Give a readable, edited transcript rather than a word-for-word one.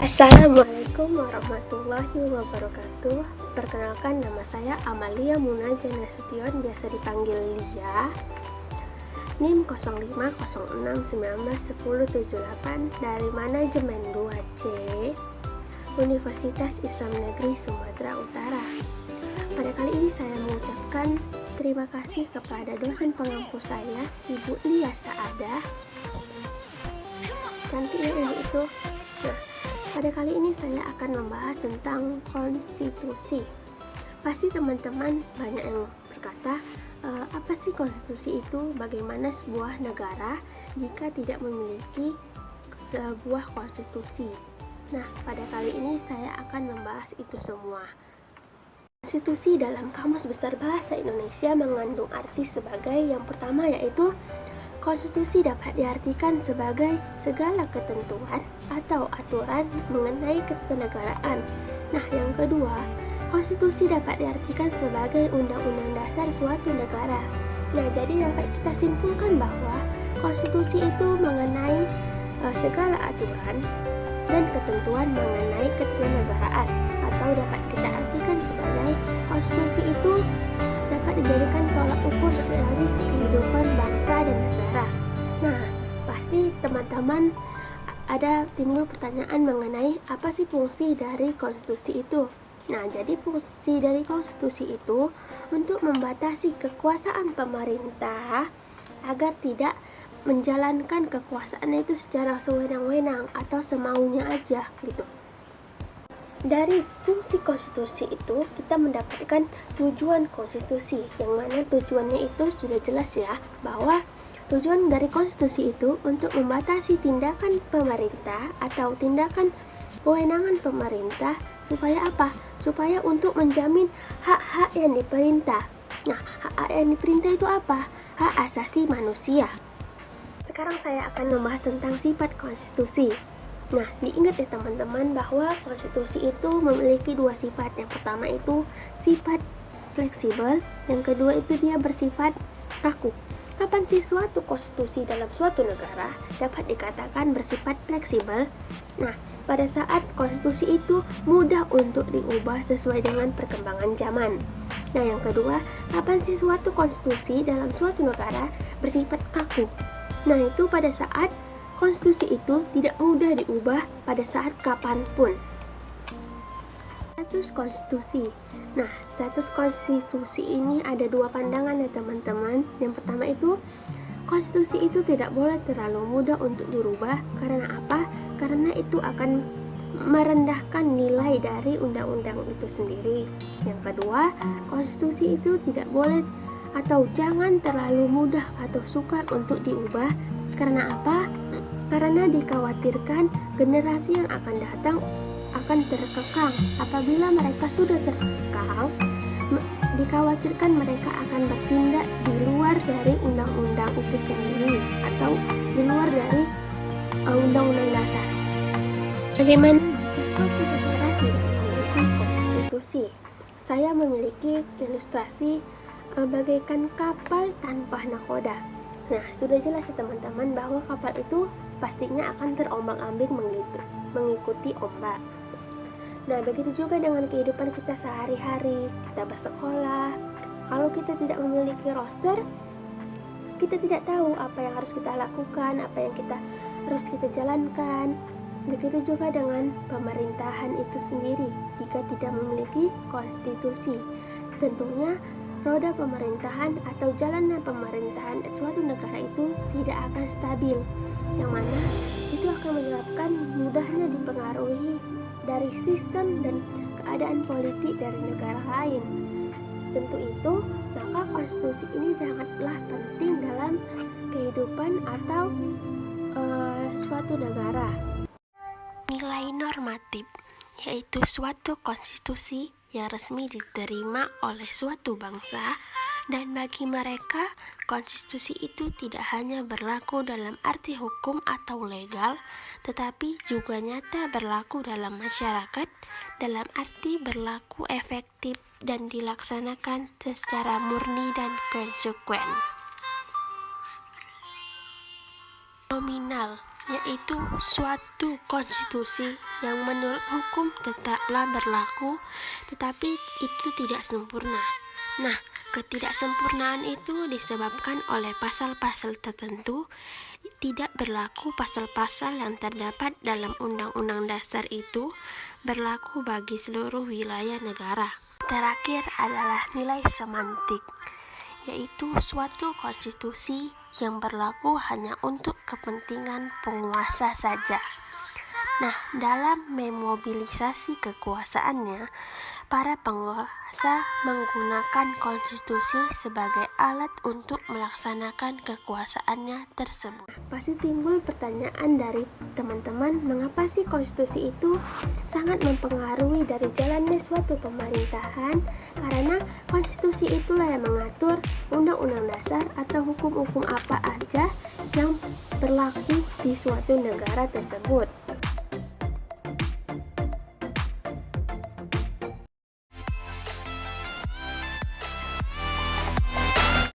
Assalamualaikum warahmatullahi wabarakatuh. Perkenalkan, nama saya Amalia Munaja Nasution, biasa dipanggil Lia. NIM 0506191078 dari manajemen 2C Universitas Islam Negeri Sumatera Utara. Pada kali ini saya mengucapkan terima kasih kepada dosen pengampu saya, Ibu Lia Saadah. Cantik ya Ibu itu. Nah, pada kali ini saya akan membahas tentang konstitusi. Pasti teman-teman banyak yang berkata, apa sih konstitusi itu? Bagaimana sebuah negara jika tidak memiliki sebuah konstitusi? Nah, pada kali ini saya akan membahas itu semua. Konstitusi dalam Kamus Besar Bahasa Indonesia mengandung arti sebagai yang pertama, yaitu konstitusi dapat diartikan sebagai segala ketentuan atau aturan mengenai ketatanegaraan. Nah, yang kedua, konstitusi dapat diartikan sebagai undang-undang dasar suatu negara. Nah, jadi dapat kita simpulkan bahwa konstitusi itu mengenai segala aturan dan ketentuan mengenai ketatanegaraan, atau dapat kita artikan sebagai konstitusi itu dapat dijadikan tolak ukur dari kehidupan bangsa dan negara. Nah, pasti teman-teman ada timbul pertanyaan mengenai apa sih fungsi dari konstitusi itu. Nah, jadi fungsi dari konstitusi itu untuk membatasi kekuasaan pemerintah agar tidak menjalankan kekuasaan itu secara sewenang-wenang atau semaunya aja gitu. Dari fungsi konstitusi itu kita mendapatkan tujuan konstitusi, yang mana tujuannya itu sudah jelas ya, bahwa tujuan dari konstitusi itu untuk membatasi tindakan pemerintah atau tindakan kewenangan pemerintah supaya apa? Supaya untuk menjamin hak-hak yang diperintah. Nah, hak-hak yang diperintah itu apa? Hak asasi manusia. Sekarang saya akan membahas tentang sifat konstitusi. Nah, diingat ya teman-teman bahwa konstitusi itu memiliki dua sifat. Yang pertama itu sifat fleksibel, yang kedua itu dia bersifat kaku. Kapan sih suatu konstitusi dalam suatu negara dapat dikatakan bersifat fleksibel? Nah, pada saat konstitusi itu mudah untuk diubah sesuai dengan perkembangan zaman. Nah, yang kedua, kapan sih suatu konstitusi dalam suatu negara bersifat kaku? Nah, itu pada saat konstitusi itu tidak mudah diubah pada saat kapanpun. Status konstitusi. Nah, status konstitusi ini ada dua pandangan ya teman-teman. Yang pertama itu, konstitusi itu tidak boleh terlalu mudah untuk dirubah. Karena apa? Karena itu akan merendahkan nilai dari undang-undang itu sendiri. Yang kedua, konstitusi itu tidak boleh atau jangan terlalu mudah atau sukar untuk diubah. Karena apa? Karena dikhawatirkan generasi yang akan datang akan terkekang. Apabila mereka sudah terkekang, dikhawatirkan mereka akan bertindak di luar dari undang-undang itu sendiri atau di luar dari undang-undang dasar. Bagaimana jika suatu negara tidak memiliki konstitusi? Saya memiliki ilustrasi bagaikan kapal tanpa nahkoda. Nah, sudah jelas ya teman-teman bahwa kapal itu pastinya akan terombang-ambing mengikuti ombak. Nah, begitu juga dengan kehidupan kita sehari-hari, kita bersekolah. Kalau kita tidak memiliki roster, kita tidak tahu apa yang harus kita lakukan, apa yang harus kita jalankan. Begitu juga dengan pemerintahan itu sendiri, jika tidak memiliki konstitusi. Tentunya roda pemerintahan atau jalannya pemerintahan suatu negara itu tidak akan stabil, yang mana itu akan menyebabkan mudahnya dipengaruhi dari sistem dan keadaan politik dari negara lain. Tentu itu, maka konstitusi ini sangatlah penting dalam kehidupan atau suatu negara. Nilai normatif, yaitu suatu konstitusi yang resmi diterima oleh suatu bangsa, dan bagi mereka konstitusi itu tidak hanya berlaku dalam arti hukum atau legal, tetapi juga nyata berlaku dalam masyarakat dalam arti berlaku efektif dan dilaksanakan secara murni dan konsekuen. nominal, yaitu suatu konstitusi yang menurut hukum tetaplah berlaku, tetapi itu tidak sempurna. Nah, ketidaksempurnaan itu disebabkan oleh pasal-pasal tertentu. Tidak berlaku pasal-pasal yang terdapat dalam Undang-Undang Dasar itu berlaku bagi seluruh wilayah negara. Terakhir adalah nilai semantik, yaitu suatu konstitusi yang berlaku hanya untuk kepentingan penguasa saja. Nah, dalam memobilisasi kekuasaannya, para penguasa menggunakan konstitusi sebagai alat untuk melaksanakan kekuasaannya tersebut. Pasti timbul pertanyaan dari teman-teman, mengapa sih konstitusi itu sangat mempengaruhi dari jalannya suatu pemerintahan? Karena konstitusi itulah yang mengatur undang-undang dasar atau hukum-hukum apa aja yang berlaku di suatu negara tersebut.